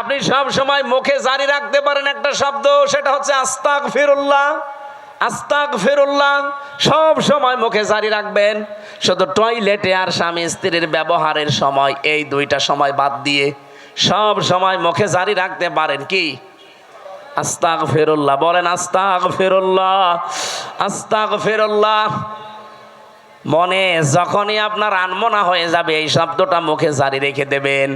আপনি সব সময় মুখে জারি রাখতে পারেন একটা শব্দ, সেটা হচ্ছে আস্তাগফিরুল্লাহ। আস্তাগফিরুল্লাহ সব সময় মুখে জারি রাখবেন। শুধু টয়লেটে আর স্বামী স্ত্রীর ব্যবহারের সময়, এই দুইটা সময় বাদ দিয়ে সব সময় মুখে জারি রাখতে পারেন কি? আস্তাগফিরুল্লাহ। বলেন আস্তাগফিরুল্লাহ, আস্তাগফিরুল্লাহ। মনে যখনই আপনার আনমনা হয়ে যাবে এই শব্দটা মুখে জারি রেখে দেবেন।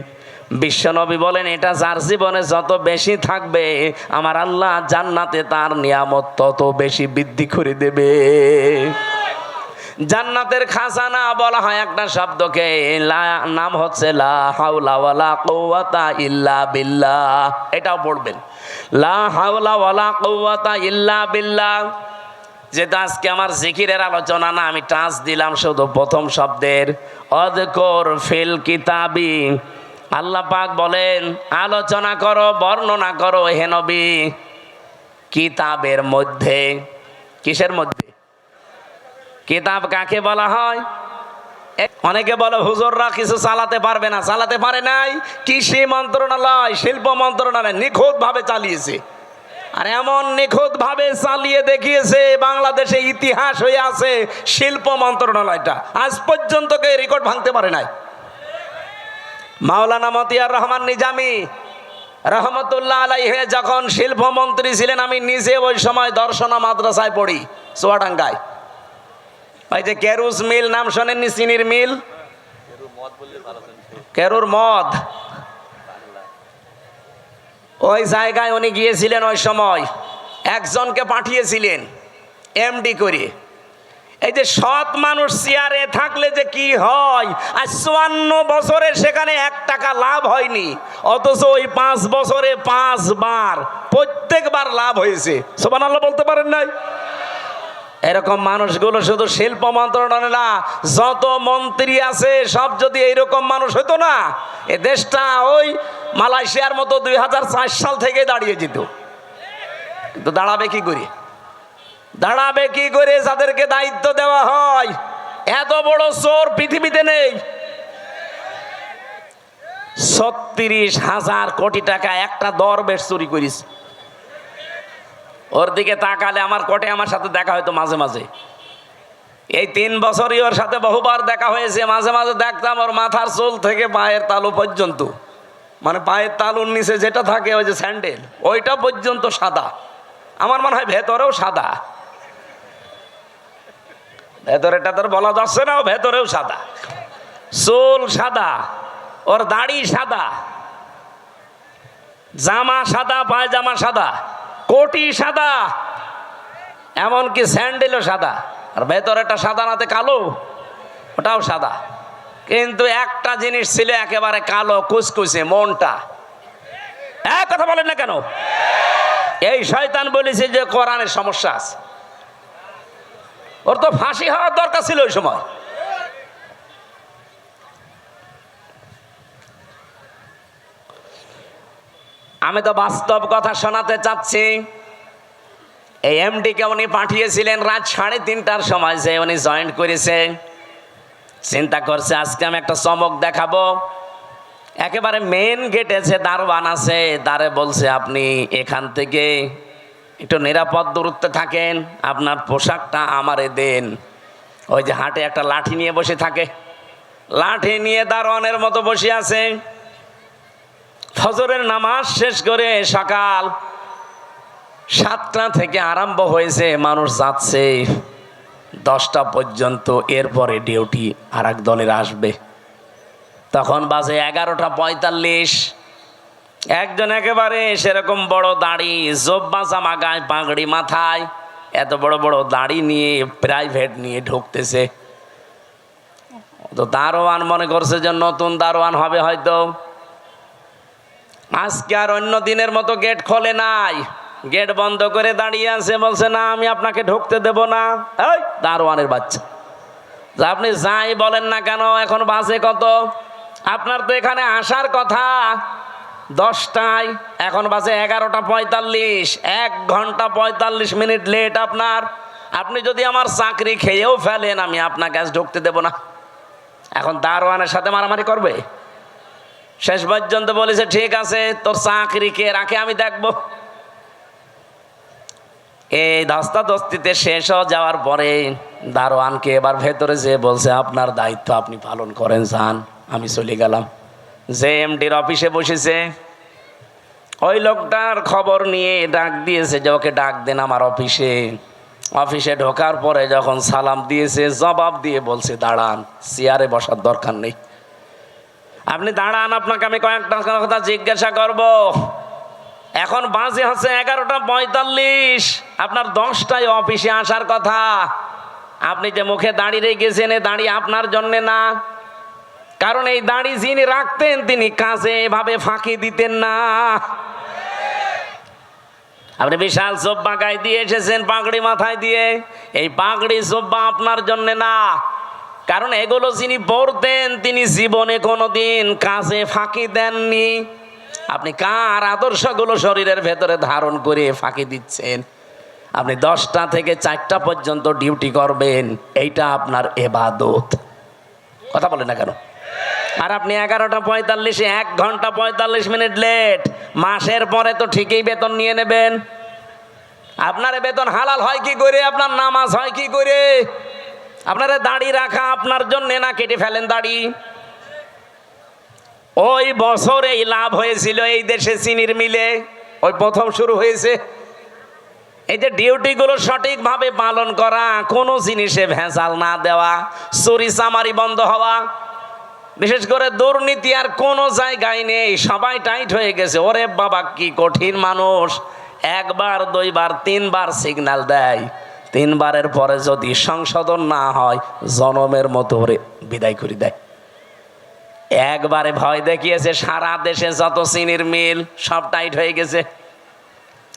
বিশ্বনবী বলেন, এটা যার জীবনে যত বেশি থাকবে আমার আল্লাহ জান্নাতে তার নিয়ামত তত বেশি বৃদ্ধি করে দেবে। জান্নাতের খাজানা বলা হয় একটা শব্দকে, নাম হচ্ছে লা হাওলা ওয়ালা কুওয়াতা ইল্লা বিল্লাহ। এটাও পড়বেন, লা হাওলা ওয়ালা কুওয়াতা ইল্লা বিল্লাহ। যেটা আজকে আমার জিকিরের আলোচনা না, আমি টাচ দিলাম শুধু প্রথম শব্দের, অযকুর ফিল কিতাবি। আল্লাহ পাক বলেন, আলোচনা করো, বর্ণনা করো হে নবী, কিতাবের মধ্যে। কিসের মধ্যে? কিতাব কাকে বলা হয়? অনেকে বলে হুজুররা কিছু চালাতে পারবে না, চালাতে পারে নাই। কৃষি মন্ত্রণালয়, শিল্প মন্ত্রণালয় নিখুঁত ভাবে চালিয়েছে, আর এমন নিখুঁত ভাবে চালিয়ে দেখিয়েছে বাংলাদেশে ইতিহাস হয়ে আছে শিল্প মন্ত্রণালয়টা। আজ পর্যন্ত কেউ রেকর্ড ভাঙতে পারে নাই। মাওলানা মতিয়ার রহমান নিজামী রহমতুল্লাহ আলাইহি যখন শিল্পমন্ত্রী ছিলেন, আমি নিজে ওই সময় দর্শনা মাদ্রাসায় পড়ি চুয়াডাঙ্গায়। ওই যে কেরুস মিল নাম শোনেননি? চিনির মিল, কেরুর মদ, ওই জায়গায় উনি গিয়েছিলেন। ওই সময় একজনকে পাঠিয়েছিলেন এমডি করে। এই যে সৎ মানুষ চেয়ারে থাকলে যে কি হয়, আর 54 বছরে সেখানে 1 টাকা লাভ হয়নি, অথচ ওই 5 বছরে 5 বার প্রত্যেকবার লাভ হয়েছে। সুবহানাল্লাহ বলতে পারেন নাই? এরকম মানুষগুলো শুধু শিল্প মন্ত্রণালয় না, যত মন্ত্রী আছে সব যদি এইরকম মানুষ হতো না, এ দেশটা ওই মালয়েশিয়ার মতো 2004 সাল থেকে দাঁড়িয়ে যেত। কিন্তু দাঁড়াবে কি করে? দাঁড়াবে কি করে যাদেরকে দায়িত্ব দেওয়া হয়? এত বড় চোর পৃথিবীতে নেই। 36,000 কোটি টাকা একটা দরবেশ চুরি করিস। ওর দিকে তাকালে আমার কোটে আমার সাথে দেখা হয়তো মাঝে মাঝে। এই 3 বছরই ওর সাথে বহুবার দেখা হয়েছে। মাঝে মাঝে দেখতাম ওর মাথার চুল থেকে পায়ের তালু পর্যন্ত, মানে পায়ের তালুর নিচে যেটা থাকে ওই যে স্যান্ডেল, ওইটা পর্যন্ত সাদা। আমার মনে হয় ভেতরেও সাদা। ভেতরেটা তোর বলা যাচ্ছে না, ভেতরেও সাদা। চুল সাদা, ওর দাড়ি সাদা, জামা সাদা, পায়জামা সাদা, কোটি সাদা, এমনকি স্যান্ডেলও সাদা। আর ভেতরেটা সাদা নাতে কালো, ওটাও সাদা। কিন্তু একটা জিনিস ছিল একেবারে কালো কুচকুচে, মনটা। এক কথা বলেন না কেন? এই শয়তান বলেছে যে কোরআনের সমস্যা আছে। ওর তো ফাঁসি হওয়ার দরকার ছিল ওই সময়। আমি তো বাস্তব কথা শোনাতে চাচ্ছি। এই এমডিকে উনি পাঠিয়েছিলেন রাত 3:30টার সময়, যে উনি জয়েন করেছে। চিন্তা করছে আজকে আমি একটা চমক দেখাবো। একেবারে মেন গেটে যে দারোয়ান আছে, তারে বলছে আপনি এখান থেকে একটু নিরাপদ দূরত্বে থাকেন, আপনার পোশাকটা আমারে দেন। ওই যে হাটে একটা লাঠি নিয়ে বসে থাকে, লাঠি নিয়ে দারোয়ানের মতো বসে আছে। ফজরের নামাজ শেষ করে সকাল 7টা থেকে আরম্ভ হয়েছে, মানুষ যাচ্ছে 10টা পর্যন্ত। এরপরে ডিউটি আর এক দলের আসবে। তখন বাজে 11:45। একজন একেবারে সেরকম বড় দাড়ি, জব্বা জামা গায়ে, পাগড়ি মাথায়, এত বড় বড় দাড়ি নিয়ে প্রাইভেট নিয়ে ঢুকতেছে। তো দারোয়ান মনে করছে যে নতুন দারোয়ান হবে হয়তো। আজকে আর অন্য দিনের মতো গেট খোলে নাই, গেট বন্ধ করে দাঁড়িয়ে আছে। বলছে না, আমি আপনাকে ঢুকতে দেব না। এই দারোয়ানের বাচ্চা, আপনি যাই বলেন না কেন, এখন বাজে কত? আপনার তো এখানে আসার কথা 10টায়, এখন বাজে 11:45। 1 ঘন্টা 45 মিনিট লেট আপনার। আপনি যদি আমার চাকরি খেয়েও ফেলেন, আমি আপনাকে আজ ঢুকতে দেব না। এখন দারোয়ানের সাথে মারামারি করবে? শেষ পর্যন্ত বলেছে ঠিক আছে, তোর চাকরি কে রাখে আমি দেখবো। এই ধস্তাধস্তিতে শেষ হয়ে যাওয়ার পরে দারোয়ানকে এবার ভেতরে যেয়ে বলছে, আপনার দায়িত্ব আপনি পালন করেন, যান। আমি চলে গেলাম। যে এমডির অফিসে বসেছে, ওই লোকটার খবর নিয়ে ডাক দিয়েছে যে ওকে ডাক দেন আমার অফিসে। অফিসে ঢোকার পরে যখন সালাম দিয়েছে, জবাব দিয়ে বলছে, দাঁড়ান, চেয়ারে বসার দরকার নেই, আপনি দাঁড়ান, আপনাকে আমি কয়েকটা কথা জিজ্ঞাসা করব। এখন বাজে হচ্ছে 11:45, আপনার 10টায় অফিসে আসার কথা। আপনি যে মুখে দাঁড়িয়ে রেখেছেন, এ দাঁড়িয়ে আপনার জন্যে না, কারণ এই দাড়ি যিনি রাখতেন তিনি কাজে এভাবে ফাঁকি দিতেন না। আপনি বিশাল জব্বা গায়ে দিয়ে এসেছেন, পাগড়ি মাথায় দিয়ে, এই পাগড়ি জব্বা আপনার জন্য না, কারণ এগুলো যিনি পরতেন তিনি জীবনে কোনোদিন কাজে ফাঁকি দেননি। আপনি কার আদর্শগুলো শরীরের ভেতরে ধারণ করে ফাঁকি দিচ্ছেন? আপনি 10টা থেকে 4টা পর্যন্ত ডিউটি করবেন, এইটা আপনার ইবাদত। কথা বলেন না কেন? আর আপনি 11:45, 1 ঘন্টা 45 মিনিট লেট, মাসের পরে তো ঠিকই বেতন নিয়ে নেবেন। আপনার বেতন হালাল হয় কি করে? আপনার নামাজ হয় কি করে? আপনার দাড়ি রাখা আপনার জন্য না, কেটে ফেলেন দাড়ি। ওই বছর এই লাভ হয়েছিল এই দেশে চিনির মিলে, ওই প্রথম শুরু হয়েছে। এই যে ডিউটিগুলো সঠিকভাবে পালন করা, কোনো জিনিসে ভেজাল না দেওয়া, চুরি চামারি বন্ধ হওয়া, বিশেষ করে দুর্নীতি আর কোনো জায়গায় নেই, সবাই টাইট হয়ে গেছে। ওরে বাবা কি কঠিন মানুষ! 1 বার 2 বার 3 বার সিগন্যাল দেয়, 3 বারের পরে যদি সংশোধন না হয় জনমের মতো ওরে বিদায় করে দেয়। একবারে ভয় দেখিয়েছে, সারা দেশে যত চিনির মিল সব টাইট হয়ে গেছে।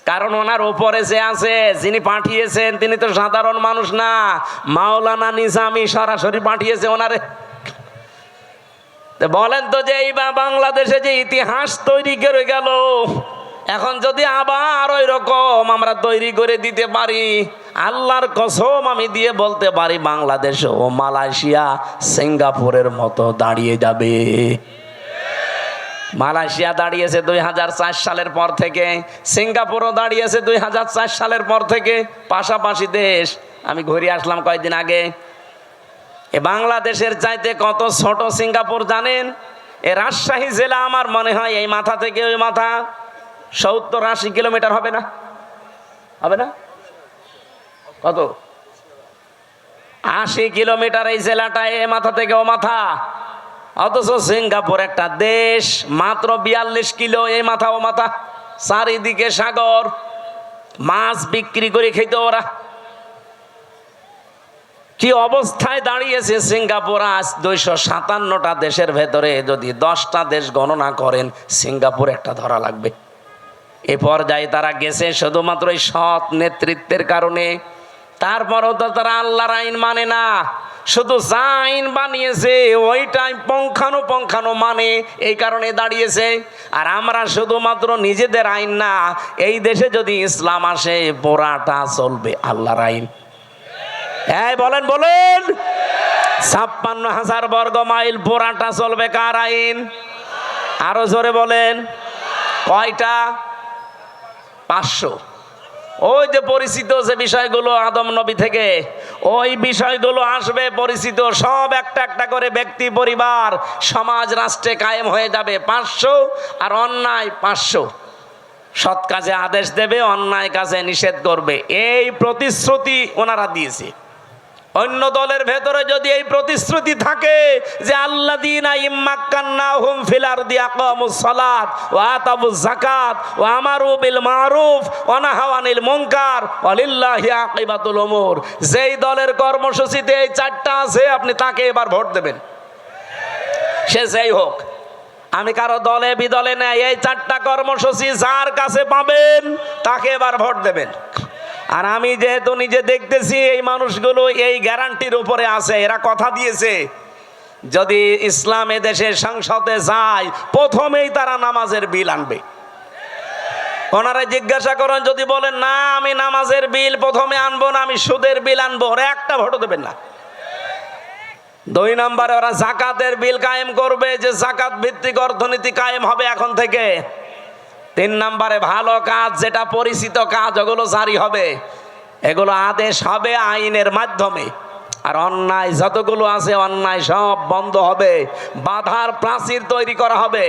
কারণ ওনার উপরে যে আছে, যিনি পাঠিয়েছেন তিনি তো সাধারণ মানুষ না, মাওলানা নিজামী সরাসরি পাঠিয়েছে ওনারে। বলেন তো যে এই বাংলাদেশে যে ইতিহাস তৈরি করে গেল, এখন যদি আবার ওই রকম আমরা তৈরি করে দিতে পারি, আল্লাহর কসম আমি দিয়ে বলতে পারি বাংলাদেশ ও মালয়েশিয়া সিঙ্গাপুরের মতো দাঁড়িয়ে যাবে। মালয়েশিয়া দাঁড়িয়েছে 2004 সালের পর থেকে, সিঙ্গাপুরও দাঁড়িয়েছে 2004 সালের পর থেকে, পাশাপাশি দেশ। আমি ঘুরে আসলাম কয়েকদিন আগে। এ বাংলাদেশের চাইতে কত ছোট সিঙ্গাপুর জানেন? এ রাজশাহী জেলা আমার মনে হয় এই মাথা থেকে ওই মাথা 70-80 কিলোমিটার হবে না? হবে না? কত? 80 কিলোমিটার এই জেলাটা, এ মাথা থেকে ও মাথা। অথচ সিঙ্গাপুর একটা দেশ, মাত্র 42 কিলো এই মাথা ও মাথা, চারিদিকে সাগর, মাছ বিক্রি করে খেত ওরা। কি অবস্থায় দাঁড়িয়েছে সিঙ্গাপুর আজ! 257টা দেশের ভেতরে যদি 10টা দেশ গণনা করেন, সিঙ্গাপুর একটা ধরা লাগবে। এ পর্যায়ে তারা গেছে শুধুমাত্র এই সৎ নেতৃত্বের কারণে। তারপরও তো তারা আল্লাহর আইন মানে না, শুধু যা আইন বানিয়েছে ওইটাই পঙ্খানো মানে, এই কারণে দাঁড়িয়েছে। আর আমরা শুধুমাত্র নিজেদের আইন না, এই দেশে যদি ইসলাম আসে পুরাটা চলবে আল্লাহর আইন। এই বলেন 56,000 বর্গ মাইল পুরাটা চলবে কার আইন? আরো জোরে বলেন, কয়টা? 500। ওই যে পরিচিত যে বিষয়গুলো আদম নবী থেকে, ওই বিষয়গুলো আসবে পরিচিত, সব একটা একটা করে ব্যক্তি, পরিবার, সমাজ, রাষ্ট্রে কায়েম হয়ে যাবে 500। আর অন্যায় 500। সৎ কাজে আদেশ দেবে, অন্যায় কাজে নিষেধ করবে, এই প্রতিশ্রুতি ওনারা দিয়েছে। অন্য দলের ভেতরে যদি এই প্রতিশ্রুতি থাকে যে আল্লাযীনা ইম্মাক্কান্নাহুম ফিল আরদি আকামুস সালাত ওয়া আতাবুজ যাকাত ওয়া আমারু বিল মারুফ ওয়া নাহাউ আনিল মুনকার ওয়া লিল্লাহি আকিবাতুল উমুর, যেই দলের কর্মসূচিতে এই 4টা আছে আপনি তাকে এবার ভোট দেবেন, সে যেই হোক। আমি কারো দলে বিদলে নেই, এই 4টা কর্মসূচি যার কাছে পাবেন তাকে এবার ভোট দেবেন। আর আমি যেহেতু নিজে দেখতেছি এই মানুষগুলো এই গ্যারান্টির উপরে আছে, এরা কথা দিয়েছে যদি ইসলাম দেশের সংসদে যায় প্রথমেই তারা নামাজের বিল আনবে। ওনারা জিজ্ঞাসা করেন, যদি বলেন না আমি নামাজের বিল প্রথমে আনবো না, আমি সুদের বিল আনবো, ওরা একটা ভোটও দেবেন না। দুই নম্বরে ওরা যাকাতের বিল কায়েম করবে, যে যাকাত ভিত্তিক অর্থনীতি কায়েম হবে এখন থেকে। তিন নম্বরে ভালো কাজ, যেটা পরিচিত কাজ, ওগুলো জারি হবে, এগুলো আদেশ হবে আইনের মাধ্যমে। আর অন্যায় যতগুলো আছে অন্যায় সব বন্ধ হবে, বাধার প্রাচীর তৈরি করা হবে।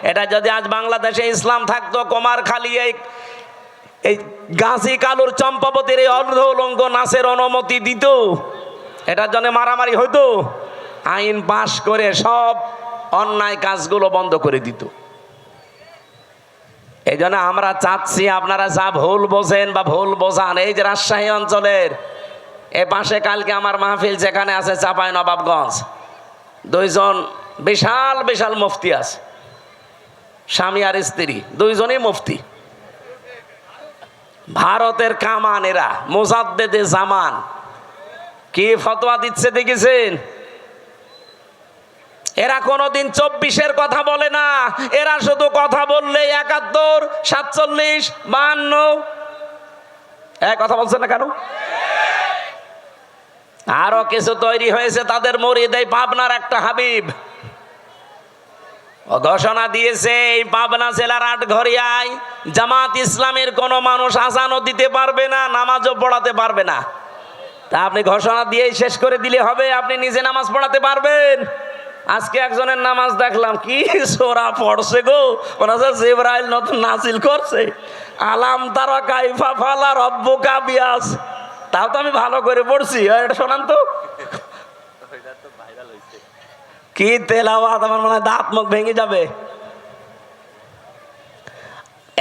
এটা যদি আজ বাংলাদেশে ইসলাম থাকতো, কুমারখালী এই গাজী কালুর চম্পাবতীর এই অর্ধ উলঙ্গ নাচের অনুমতি দিত, এটার জন্য মারামারি হইতো, আইন পাশ করে সব অন্যায় কাজগুলো বন্ধ করে দিত। এই জন্য আমরা চাচ্ছি আপনারা যা ভুল বোঝেন বা ভুল বোঝান, এই যে রাজশাহী অঞ্চলের এ পাশে কালকে আমার মাহফিল যেখানে আছে চাঁপাইনবাবগঞ্জ, দুইজন বিশাল বিশাল মুফতি আছে, স্বামী আর স্ত্রী দুইজনই মুফতি, ভারতের কামান, এরা মুজাদ্দেদে জামান। কি ফতোয়া দিচ্ছে দেখেছেন? এরা কোনোদিন 24-এর কথা বলে না, এরা শুধু কথা বললে 71, 47, 52 কথা বলছে না কেন? আরো কিছু তৈরি হয়েছে তাদের মুরিদ, এই পাবনার একটা হাবিব ঘোষণা দিয়েছে, এই পাবনা জেলার আটঘরিয়ায় জামাত ইসলামের কোন মানুষ আজানও দিতে পারবে না, নামাজও পড়াতে পারবে না। তা আপনি ঘোষণা দিয়েই শেষ করে দিলে হবে? আপনি নিজে নামাজ পড়াতে পারবেন? আজকে একজনের নামাজ দেখলাম, কি সোরা পড়ছে গো, ওরা জিবরাইল নতুন নাজিল করছে, আলাম তারা কাইফা ফালা রব্বুকা বিয়াস। তাও তো আমি ভালো করে পড়ছি, এটা শোনান তো। কি তেলাওয়াত, আমার মনে হয় দাঁত মুখ ভেঙে যাবে।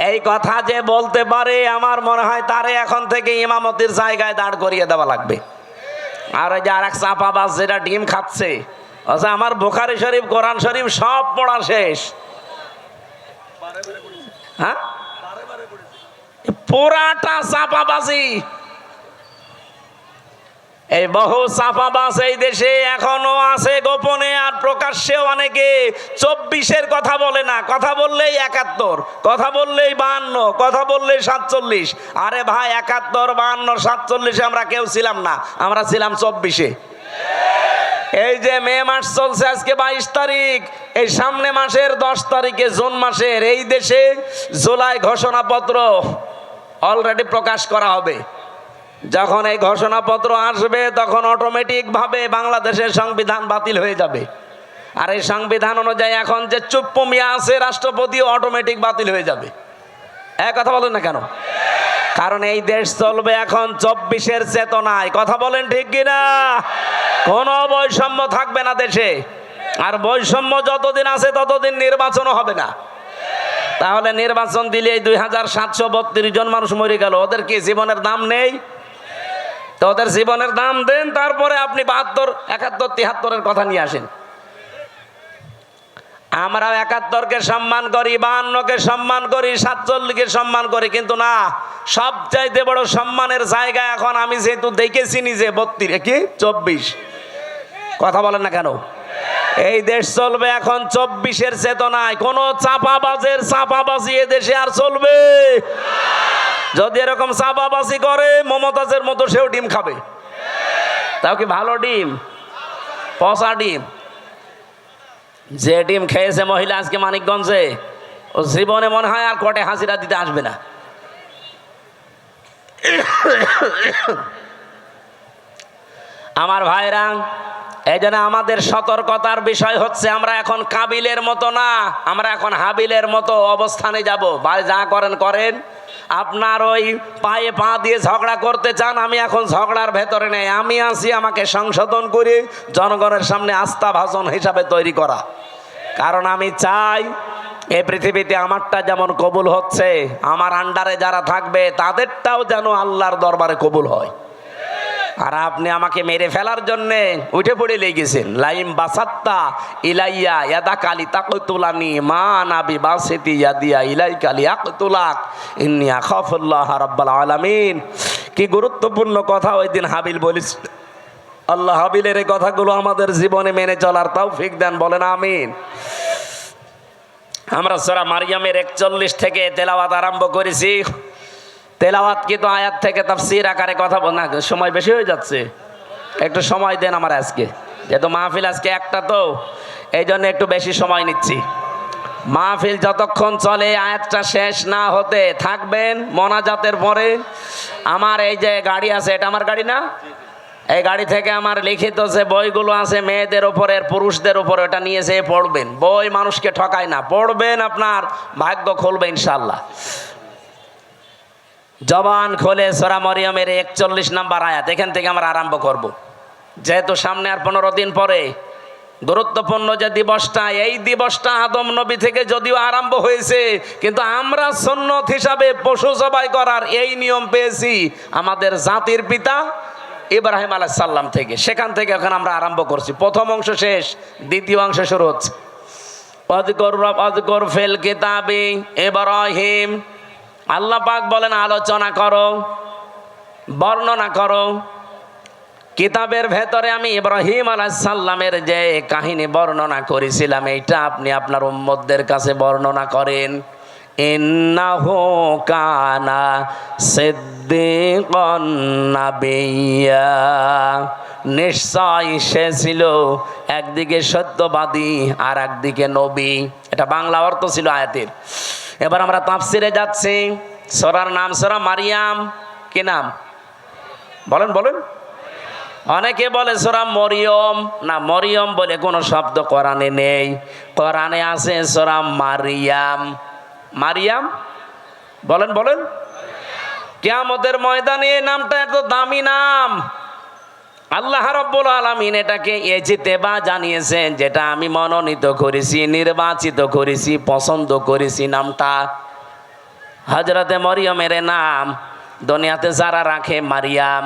এই কথা যে বলতে পারে, আমার মনে হয় তারে এখন থেকে ইমামতির জায়গায় দাঁড় করিয়ে দেওয়া লাগবে। আর ওই যে আর এক চাপাবাজ যেটা ডিম খাচ্ছে, আচ্ছা আমার বুখারী শরীফ, কোরআন শরীফ সব পড়া শেষ, হ্যাঁ পুরাটা চাপাবাজি। এই বহু চাপাবাজ এই দেশে এখনো আছে গোপনে, আর প্রকাশ্যেও অনেকে 24-এর কথা বলে না, কথা বললেই 71, কথা বললেই 52, কথা বললেই 47। আরে ভাই 71, 52, 47-এ আমরা কেউ ছিলাম না, আমরা ছিলাম 24-এ। এই যে মে মাস চলছে, আজকে 22 তারিখ, এই সামনে মাসের 10 তারিখে জুন মাসের এই দেশে জুলাই ঘোষণাপত্র অলরেডি প্রকাশ করা হবে। যখন এই ঘোষণাপত্র আসবে তখন অটোমেটিক ভাবে বাংলাদেশের সংবিধান বাতিল হয়ে যাবে। আর এই সংবিধান অনুযায়ী এখন যে চুপ্প মিয়া আছে রাষ্ট্রপতিও অটোমেটিক বাতিল হয়ে যাবে। এক কথা বলেন না কেন? কারণ এই দেশ চলবে এখন 24-এর চেতনায়। কথা বলেন ঠিক কিনা? কোনো বৈষম্য থাকবে না দেশে, আর বৈষম্য যতদিন আছে ততদিন নির্বাচনও হবে না। তাহলে নির্বাচন দিলে এই 2732 জন মানুষ মরে গেল, ওদের কি জীবনের দাম নেই? তো ওদের জীবনের দাম দেন, তারপরে আপনি 72, 71, 73-এর কথা নিয়ে আসেন। আমরা 71-কে সম্মান করি, 52-কে সম্মান করি, 47-কে সম্মান করি, কিন্তু না, সবচাইতে বড় সম্মানের জায়গা এখন আমি যেহেতু দেখেছি নিজে 24 কথা বলেন না কেন? এই দেশ চলবে এখন 24-এর চেতনায়। কোন চাপাবাজের চাপাবাজি এ দেশে আর চলবে? যদি এরকম চাপাবাজি করে মমতাজের মতো সেও ডিম খাবে। তাও কি ভালো ডিম? পচা ডিম। যে ডিম খেয়েছে মহিলা আজকে মানিকগঞ্জে, ও জীবনে মনে হয় আর কোর্টে হাজিরা দিতে আসবে না। আমার ভাইরা, এই জন্য আমাদের সতর্কতার বিষয় হচ্ছে, আমরা এখন কাবিলের মতো না, আমরা এখন হাবিলের মতো অবস্থানে যাব। ভাই যা করেন করেন, আপনার ওই পায়ে পা দিয়ে ঝগড়া করতে চান, আমি এখন ঝগড়ার ভেতরে নেই, আমি আছি আমাকে সংশোধন করে জনগণের সামনে আস্থা ভাজন হিসাবে তৈরি করা। কারণ আমি চাই এই পৃথিবীতে আমারটা যেমন কবুল হচ্ছে, আমার আন্ডারে যারা থাকবে তাদেরটাও যেন আল্লাহর দরবারে কবুল হয়। আর আপনি আমাকে মেরে ফেলার জন্য উঠে পড়ে লেগেছেন। লাইম বাসাত্তা ইলাইয়া ইয়াদা কালি তাকতুলানি মা নাবি বাসিতি ইয়াদিয়া ইলাই কালি আকতুলাক ইন্নী আখাফুল্লাহ রাব্বাল আলামিন। কি গুরুত্বপূর্ণ কথা ওই দিন হাবিল বলিস। আল্লাহ হাবিলের এই কথাগুলো আমাদের জীবনে মেনে চলার তৌফিক দেন, বলেন আমিন। আমরা সূরা মারইয়ামের 41 থেকে তেলাওয়াত আরম্ভ করেছি। তেলাওয়াত কিন্তু আয়াত থেকে তাফসীর আকারে কথা বল না, সময় বেশি হয়ে যাচ্ছে, একটু সময় দেন আমার আজকে। যেহেতু মাহফিল আজকে একটা, তো এই জন্য একটু বেশি সময় নিচ্ছি। মাহফিল যতক্ষণ চলে আয়াতটা শেষ না হতে থাকবেন মোনাজাতের পরে। আমার এই যে গাড়ি আছে, এটা আমার গাড়ি না? এই গাড়ি থেকে আমার লিখিত যে বইগুলো আছে মেয়েদের উপরে, পুরুষদের উপরে, ওটা নিয়ে যেয়ে পড়বেন। বই মানুষকে ঠকায় না, পড়বেন, আপনার ভাগ্য খুলবে ইনশাল্লাহ। জবান খোলে সূরা মরিয়মের 41 নম্বর আয়াত, এখান থেকে আমরা আরম্ভ করব। যেহেতু সামনে আর 15 দিন পরে গুরুত্বপূর্ণ যে দিবসটা, এই দিবসটা আদম নবী থেকে যদিও আরম্ভ হয়েছে, কিন্তু আমরা সুন্নত হিসাবে পশু জবাই করার এই নিয়ম পেয়েছি আমাদের জাতির পিতা ইব্রাহিম আলাইহিস সালাম থেকে। সেখান থেকে এখন আমরা আরম্ভ করছি। প্রথম অংশ শেষ, দ্বিতীয় অংশ শুরু হচ্ছে। ওয়াযকুর ফিল কিতাবি ইব্রাহিম, আল্লাহ পাক বলেন আলোচনা করো, বর্ণনা করো। কিতাবের ভেতরে আমি ইব্রাহিম আলাইহিস সালামের যে কাহিনী বর্ণনা করেছিলাম, এইটা আপনি আপনার উম্মতদের কাছে বর্ণনা করেন। ইন্নাহু কানা সিদ্দিকান নাবিয়্যা, নিশ্চয় সে ছিল একদিকে সত্যবাদী আর একদিকে নবী। এটা বাংলা অর্থ ছিল আয়াতের। এবার আমরা তাফসিরে যাচ্ছি। সূরার নাম সূরা মারিয়াম। কি নাম বলেন বলেন? অনেকে বলে সূরা মরিয়ম, না, মরিয়ম বলে কোনো শব্দ কোরআনে নেই। কোরআনে আছে সূরা মারিয়াম। মারিয়াম বলেন বলেন? কিয়ামতের ময়দানে এই নামটা এত দামি নাম। আল্লাহ রাব্বুল আলামিন এটাকে ইজতিবা জানিয়েছেন, যেটা আমি মনোনীত করেছি, নির্বাচিত করেছি, পছন্দ করেছি। নামটা হযরতে মরিয়মের নাম দুনিয়াতে যারা রাখে মারিয়াম,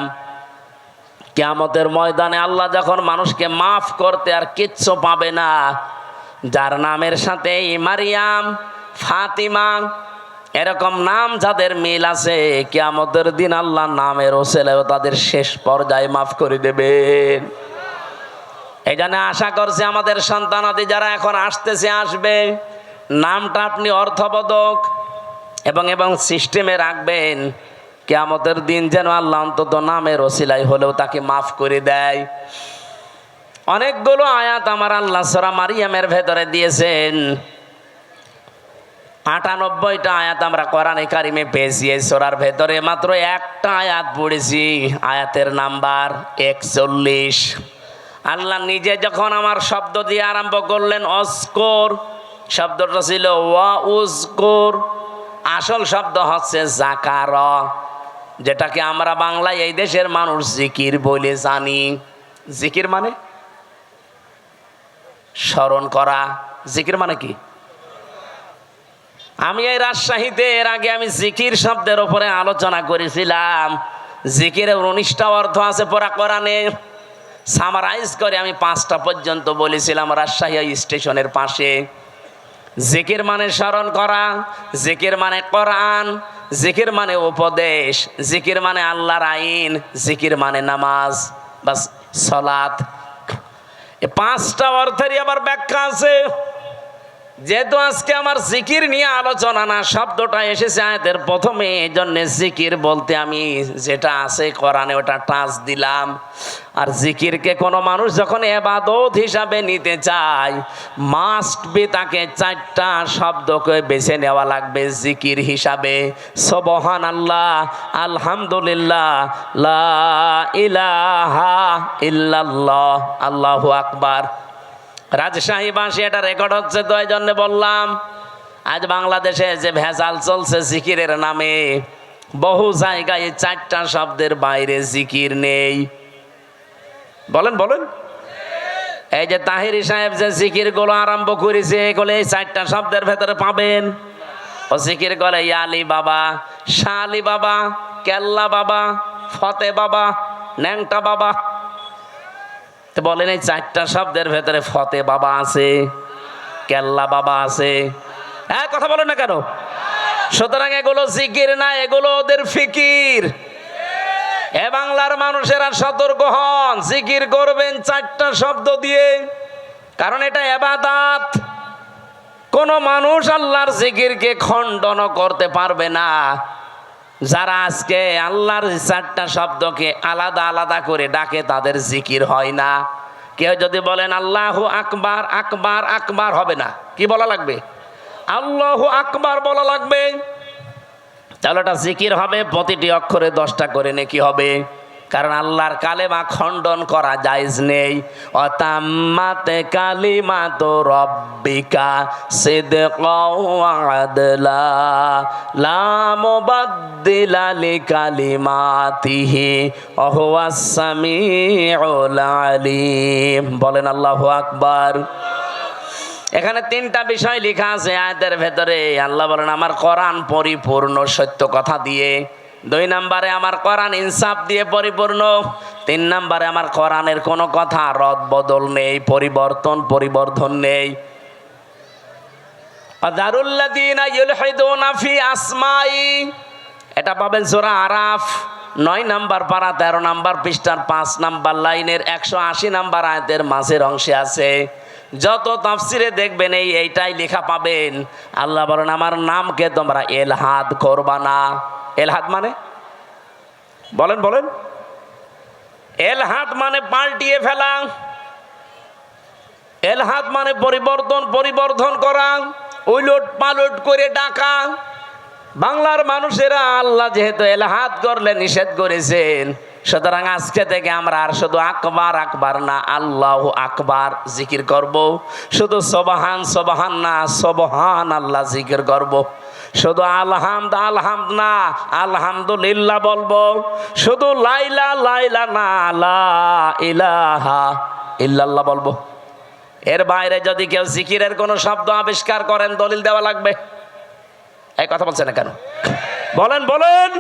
কিয়ামতের ময়দানে আল্লাহ যখন মানুষকে মাফ করতে আর কিচ্ছু পাবে না, যার নামের সাথে মারিয়াম, ফাতিমা এরকম নাম যাদের মিল আছে, কিয়ামতের দিন আল্লাহ নামের ওসিলায় তাদের শেষ পর্যায়ে মাফ করে দেবেন। এই জন্য আশা করছি আমাদের সন্তানাদি যারা এখন আসতেছে, আসবে, নামটা আপনি অর্থবোধক এবং সিস্টেমে রাখবেন। কিয়ামতের দিন যেন আল্লাহ অন্তত নামের ওসিলায় হলেও তাকে মাফ করে দেয়। অনেকগুলো আয়াত আমার আল্লাহ সূরা মারিয়ামের ভেতরে দিয়েছেন। 98টা আয়াত আমরা কোরআনে কারিমে পেয়েছি। এই সূরার ভেতরে মাত্র একটা আয়াত পড়েছি, আয়াতের নাম্বার 41। আল্লাহ নিজে যখন আমার শব্দ দিয়ে আরম্ভ করলেন অস্কর, শব্দটা ছিল ওয়া উজকুর, আসল শব্দ হচ্ছে যাকার, যেটাকে আমরা বাংলায় এই দেশের মানুষ জিকির বলে জানি। জিকির মানে স্মরণ করা। জিকির মানে কি? আমি এই রাজশাহীতে এর আগে আমি জিকির শব্দের উপরে আলোচনা করেছিলাম। জিকিরের 19টা অর্থ আছে পুরা কোরআনে। সামারাইজ করে আমি 5টা পর্যন্ত বলেছিলাম রাজশাহী স্টেশনের পাশে। জিকির মানে স্মরণ করা, জিকির মানে কোরআন, জিকির মানে উপদেশ, জিকির মানে আল্লাহর আইন, জিকির মানে নামাজ বা সালাত। এই 5টা অর্থেরই আবার ব্যাখ্যা আছে। যেহেতু আজকে আমার জিকির নিয়ে আলোচনা না, শব্দটা এসেছে আয়াতের প্রথমে, এই জন্য জিকির বলতে আমি যেটা আছে কোরআনে ওটা টাচ দিলাম। আর জিকিরকে কোনো মানুষ যখন ইবাদত হিসাবে নিতে চায়, মাস্ট বি তাকে 4টা শব্দকে বেছে নেওয়া লাগবে জিকির হিসাবে। সুবহানাল্লাহ, আলহামদুলিল্লাহ, লা ইলাহা ইল্লাল্লাহ, আল্লাহু আকবার। রাজশাহী ভাষী এটা রেকর্ড হচ্ছে, তো এই জন্য বললাম। আজ বাংলাদেশে যে ভেজাল চলছে জিকিরের নামে, বহু জায়গায় 4টা শব্দের বাইরে জিকির নেই। বলেন বলেন? এই যে তাহিরি সাহেব যে জিকির গুলো আরম্ভ করেছে, এগুলো এই 4টা শব্দের ভেতরে পাবেন। ও জিকির করে ইয়ালি বাবা, শালি বাবা, কেল্লা বাবা, ফতে বাবা, ন্যাংটা বাবা। তো বলেন এই 4টা শব্দের ভেতরে ফতে বাবা আছে, কেল্লা বাবা আছে? হ্যাঁ, কথা বলেন না কেন? সুতরাং এগুলো জিকির না, এগুলো ওদের ফিকির। এ বাংলার মানুষেরা সতর্ক হন, জিকির করবেন 4টা শব্দ দিয়ে, কারণ এটা ইবাদত। কোন মানুষ আল্লাহর জিকিরকে খণ্ডন করতে পারবে না। যারা আজকে আল্লাহর 4টা শব্দকে আলাদা আলাদা করে ডাকে, তাদের জিকির হয় না। কেউ যদি বলেন আল্লাহু আকবার, আকবার আকবার হবে না, কি বলা লাগবে? আল্লাহু আকবার বলা লাগবে। তাহলে ওটা জিকির হবে, প্রতিটি অক্ষরে 10টা করে নেকি হবে। কারণ আল্লাহর কালেমা খণ্ডন করা জায়েজ নেই। অতাম্মাত কালিমাতু রাব্বিকা সিদকাও ওয়া আদলা লা মুবাদদিলা লিকালিমাতিহি ওয়া হুয়াস সামিউল আলিম। বলেন আল্লাহু আকবার। এখানে 3টা বিষয় লেখা আছে আয়াতের ভেতরে। আল্লাহ বলেন আমার কোরআন পরিপূর্ণ সত্য কথা দিয়ে। 2 নম্বরে আমার কোরআন ইনসাফ দিয়ে পরিপূর্ণ। 3 নম্বরে আমার কোরআনের কোনো কথা রদ বদল নেই, পরিবর্তন নেই। আযারুল্লাযীনা ইউলহিদুনা ফি আসমাই, এটা পাবেন সূরা আরাফ 9 নম্বর পারা 13 নম্বর পৃষ্ঠার 5 নম্বর লাইনের 180 নম্বর আয়াতের মাঝের অংশে আছে। যত তাফসিরে দেখবেন এইটাই লেখা পাবেন। আল্লাহ বলেন আমার নামকে তোমরা এলহাদ করবা না। এলহাদ মানে বলেন এলহাদ মানে পাল্টিয়ে ফেলা, এলহাদ মানে পরিবর্তন করা, উলট পালট করে ডাকা। বাংলার মানুষেরা আল্লাহ যেহেতু এলহাদ করলে নিষেধ করেছেন, সুতরাং আজকে থেকে আমরা আর শুধু আকবার আকবার না, আল্লাহু আকবার জিকির করব। শুধু সুবহান না, সুবহান আল্লাহ জিকির করব। শুধু আলহামদ না, আলহামদুলিল্লাহ বলবো। শুধু লাইলা না, লা ইলাহা ইল্লাল্লাহ বলবো। এর বাইরে যদি কেউ জিকিরের কোনো শব্দ আবিষ্কার করেন, দলিল দেওয়া লাগবে। এই কথা বলছেন না কেন? বলেন।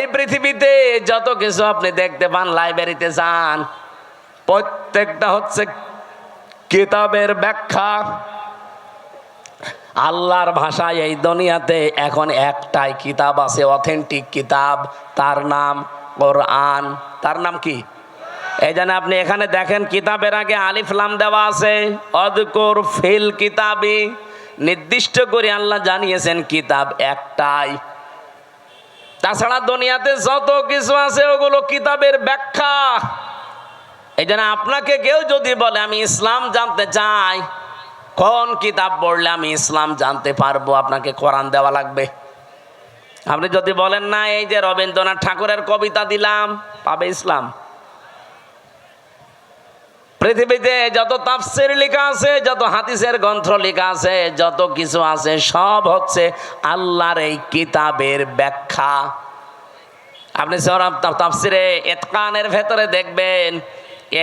এই পৃথিবীতে যত কিছু আপনি দেখতে পান, লাইব্রেরিতে যান, প্রত্যেকটা হচ্ছে কিতাবের ব্যাখ্যা। আল্লাহর ভাষায় এই দুনিয়াতে এখন একটাই কিতাব আছে, অথেন্টিক কিতাব, তার নাম কোরআন। তার নাম কি? এই জন্য আপনি এখানে দেখেন কিতাবের আগে আলিফ লাম দেওয়া আছে। অযকুর ফিল কিতাবি, নির্দিষ্ট করে আল্লাহ জানিয়েছেন কিতাব একটাই। তাছাড়া দুনিয়াতে যত কিছু আছে ওগুলো কিতাবের ব্যাখ্যা। এই জন্য আপনাকে কেউ যদি বলে আমি ইসলাম জানতে চাই, কোন কিতাব পড়লে আমি ইসলাম জানতে পারবো, আপনাকে কোরআন দেওয়া লাগবে। আপনি যদি বলেন না এই যে রবীন্দ্রনাথ ঠাকুরের কবিতা দিলাম, পাবে ইসলাম? পৃথিবীতে যত তাফসীর লেখা আছে, যত হাদিসের গ্রন্থ লেখা আছে, যত কিছু আছে, সব হচ্ছে আল্লাহর এই কিতাবের ব্যাখ্যা। আপনি তাফসীরে ইতকানের ভেতরে দেখবেন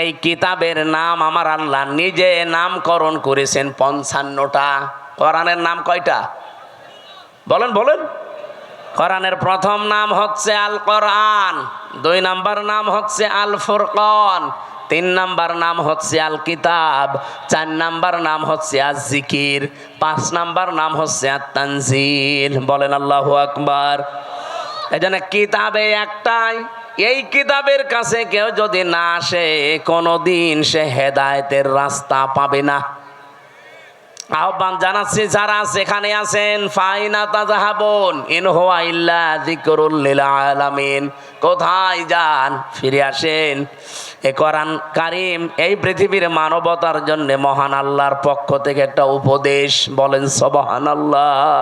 এই কিতাবের নাম আমার আল্লাহ নিজে নামকরণ করেছেন 55টা। কোরআনের নাম কয়টা? বলেন। কোরআনের প্রথম নাম হচ্ছে আল কোরআন, 2 নাম্বার নাম হচ্ছে আল ফুরকান, 3 নাম্বার নাম হচ্ছে আল কিতাব, 4 নাম্বার নাম হচ্ছে আজ জিকির, 5 নাম্বার নাম হচ্ছে আত তানজিল। বলেন আল্লাহু আকবার। এজন্য কিতাবে একটাই। এই কিতাবের কাছে কেউ যদি না আসে, কোনোদিন সে হেদায়েতের রাস্তা পাবে না। আহ্বান জানাচ্ছি যারা সেখানে আছেন, ফাইনা তাযাহাবুন ইন হুয়া ইল্লা যিকরুল লিল আলামিন। কোথায় যান? ফিরে আসেন। এ কোরআন কারীম এই পৃথিবীর মানবতার জন্য মহান আল্লাহর পক্ষ থেকে একটা উপদেশ। বলেন সুবহানাল্লাহ।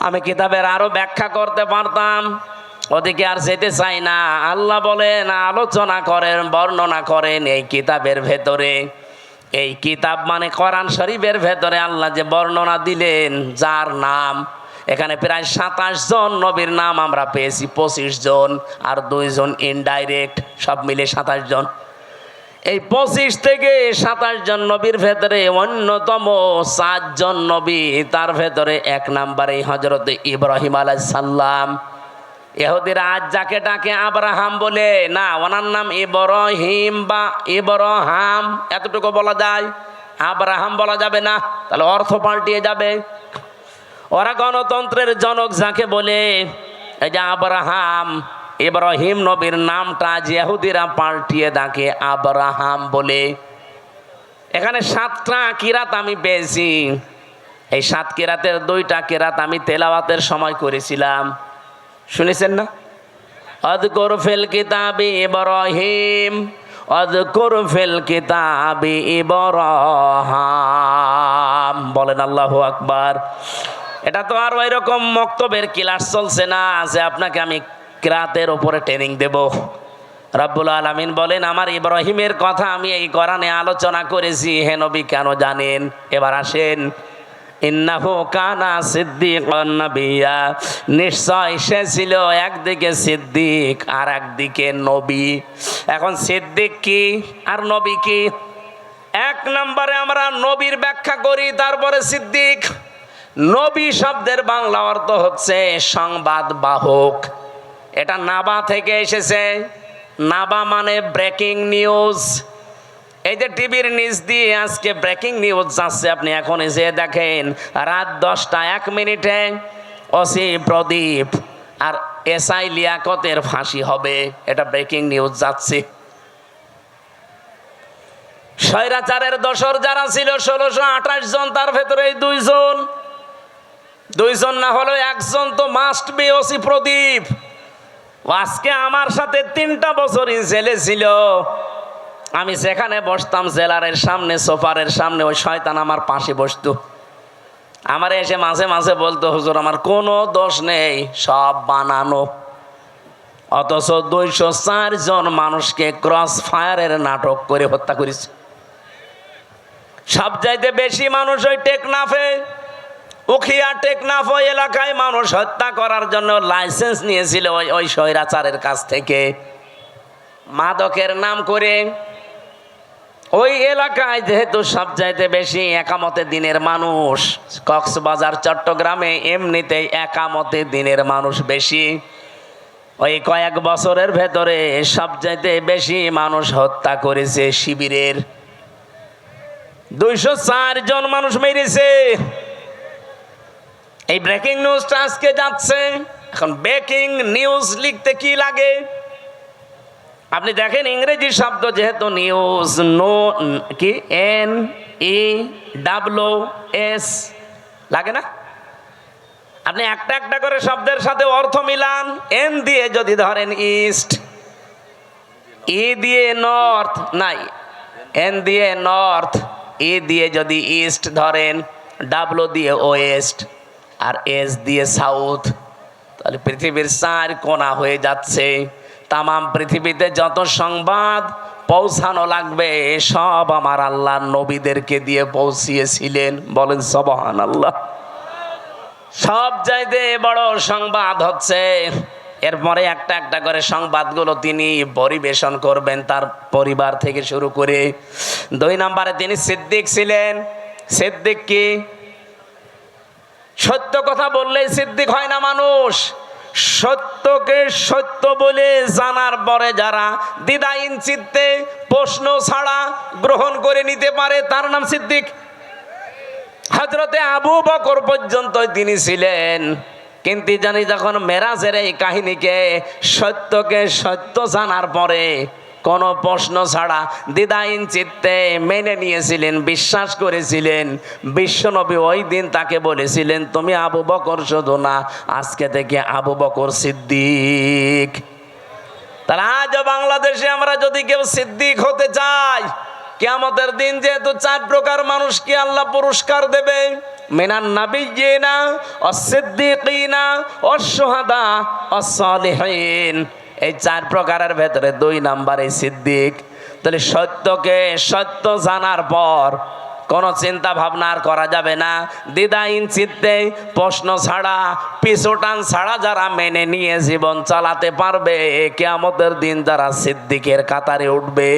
আমি কিতাবের আরো ব্যাখ্যা করতে পারতাম, ওদিকে আর যেতে চাই না। আল্লাহ বলেন, আলোচনা করেন, বর্ণনা করেন এই কিতাবের ভেতরে। এই কিতাব মানে কোরআন শরীফের ভেতরে আল্লাহ যে বর্ণনা দিলেন, যার নাম এখানে প্রায় 27 জন নবীর নাম আমরা পেয়েছি, 25 জন আর 2 জন ইনডাইরেক্ট, সব মিলে 27 জন। এই 25 থেকে 27 জন নবীর ভেতরে অন্যতম 4 জন নবী, তার ভেতরে 1 নম্বরে হযরত ইব্রাহিম আলাইহিস সালাম। ইহুদিরা আজ যাকে ডাকে আব্রাহাম বলে, না, ওনার নাম ইব্রাহিম বা ইব্রাহাম, এতটুকু বলা যায়, আব্রাহাম বলা যাবে না, তাহলে অর্থ পাল্টিয়ে যাবে। ওরা গণতন্ত্রের জনক যাকে বলে, এই যে আব্রাহাম, ইব্রাহিম নবীর নামটা যে ইহুদিরা পাল্টিয়ে ডাকে আব্রাহাম বলে। এখানে 7টা কিরাত আমি পেয়েছি। এই 7 কিরাতের 2টা কিরাত আমি তেলাওয়াতের সময় করেছিলাম, শুনেছেন না? আযকুর ফিল কিতাবি ইব্রাহিম আযকুর ফিল কিতাবি ইব্রাহিম। বলেন আল্লাহু আকবার। এটা তো আর ওইরকম মক্তবের ক্লাস চলছে না যে আপনাকে আমি কিরাতের উপরে ট্রেনিং দেব। রব্বুল আলামিন বলেন আমার ইব্রাহিমের কথা আমি এই কোরআনে আলোচনা করেছি, হে নবী কেন জানেন? এবার আসেন, ইন্নাহু কানা সিদ্দিকান নাবিয়্যা, নিশ্চয় সে ছিল একদিকে সিদ্দিক আর একদিকে নবী। এখন সিদ্দিক কি আর নবী কি? এক নম্বরে আমরা নবীর ব্যাখ্যা করি, তারপরে সিদ্দিক। নবী শব্দের বাংলা অর্থ হচ্ছে সংবাদ বাহক। এটা নাবা থেকে এসেছে। নাবা মানে ব্রেকিং নিউজ। এই যে টিভির নিউজ দিয়ে আজকে ব্রেকিং নিউজ যাচ্ছে, আপনি এখন এসে দেখেন রাত 10টা 1 মিনিটে ওসি প্রদীপ আর এসআই লিয়াকতের ফাঁসি হবে, এটা ব্রেকিং নিউজ যাচ্ছে। স্বৈরাচারের দোসর যারা ছিল 1628 জন, তার ভেতরে এই দুইজন না হলেও একজন তো মাস্ট বি ওসি প্রদীপ। আজকে আমার সাথে 3টা বছরই জেলে ছিল। আমি যেখানে বসতাম জেলারের সামনে, সোফারের সামনে, ওই শয়তান আমার পাশে বসতো। আমার এসে মাঝে মাঝে বলতো, হুজুর আমার কোনো দোষ নেই, সব বানানো। অথচ 204 জন মানুষকে ক্রস ফায়ারের নাটক করে হত্যা করেছে। সবচাইতে বেশি মানুষ ওই টেকনাফে, উখিয়া টেকনাফ ওই এলাকায় মানুষ হত্যা করার জন্য লাইসেন্স নিয়েছিল ওই স্বৈরাচারের কাছ থেকে, মাদকের নাম করে। ওই এলাকায় যেহেতু সবচাইতে বেশি একামতে দিনের মানুষ, কক্সবাজার চট্টগ্রামে এমনিতেই একামতে দিনের মানুষ বেশি। ওই কয়েক বছরের ভেতরে সবচাইতে বেশি মানুষ হত্যা করেছে শিবিরের। 204 জন মানুষ মেরেছে। এই ব্রেকিং নিউজটা আজকে যাচ্ছে। এখন ব্রেকিং নিউজ লিখতে কি লাগে? আপনি দেখেন ইংরেজি শব্দ যেহেতু নিউজ, নো কি NEWS লাগে না? আপনি একটা একটা করে শব্দের সাথে অর্থ মিলান। এন দিয়ে যদি ধরেন ইস্ট, ই দিয়ে নর্থ, নাই এন দিয়ে নর্থ, ই দিয়ে যদি ইস্ট ধরেন, ডাব্লু দিয়ে ওয়েস্ট, আর এস দিয়ে সাউথ, তাহলে পৃথিবীর 4 কোণা হয়ে যাচ্ছে। তামাম পৃথিবীতে যত সংবাদ পৌঁছানো লাগবে সব আমার আল্লাহ নবীদেরকে দিয়ে পৌঁছিয়েছিলেন। বলেন সুবহানাল্লাহ। সব চাইতে বড় সংবাদ হচ্ছে, এরপরে একটা একটা করে সংবাদগুলো তিনি পরিবেশন করবেন তার পরিবার থেকে শুরু করে। 2 নম্বরে তিনি সিদ্দিক ছিলেন। সিদ্দিক কি? সত্য কথা বললেই সিদ্দিক হয় না মানুষ। সত্যকে সত্য বলে জানার পরে যারা দ্বিধাহীন চিত্তে প্রশ্ন ছাড়া গ্রহণ করে নিতে পারে তার নাম সিদ্দিক। হযরতে আবু বকর পর্যন্ত তিনি ছিলেন, কিন্তু জানি যখন মেরাজের এই কাহিনীকে সত্যকে সত্য জানার পরে কোনো প্রশ্ন ছাড়া দ্বিধাহীন চিত্তে মেনে নিয়েছিলেন, বিশ্বাস করেছিলেন। বিশ্বনবী ওই দিন তাকে বলেছিলেন, তুমি আবু বকর শুধু না, আজকে থেকে আবু বকর সিদ্দিক। তাহলে আজ বাংলাদেশে আমরা যদি কেউ সিদ্দিক হতে চাই, কিয়ামতের দিন যেহেতু 4 প্রকার মানুষকে আল্লাহ পুরস্কার দেবে, মিনান নাবিয়্যিনা ওয়াস-সিদ্দিকিনা ওয়াশ-শুহাদা ওয়াস-সালিহিন, এই 4 প্রকারের ভেতরে 2 নম্বরে সিদ্দিক। তাহলে সত্যকে সত্য জানার পর কোনো চিন্তা ভাবনা আর করা যাবে না। দ্বিধাহীন চিত্তে প্রশ্ন ছাড়া, পিছুটান ছাড়া যারা মেনে নিয়ে জীবন চালাতে পারবে, কিয়ামতের দিন যারা সিদ্দিকের কাতারে উঠবে।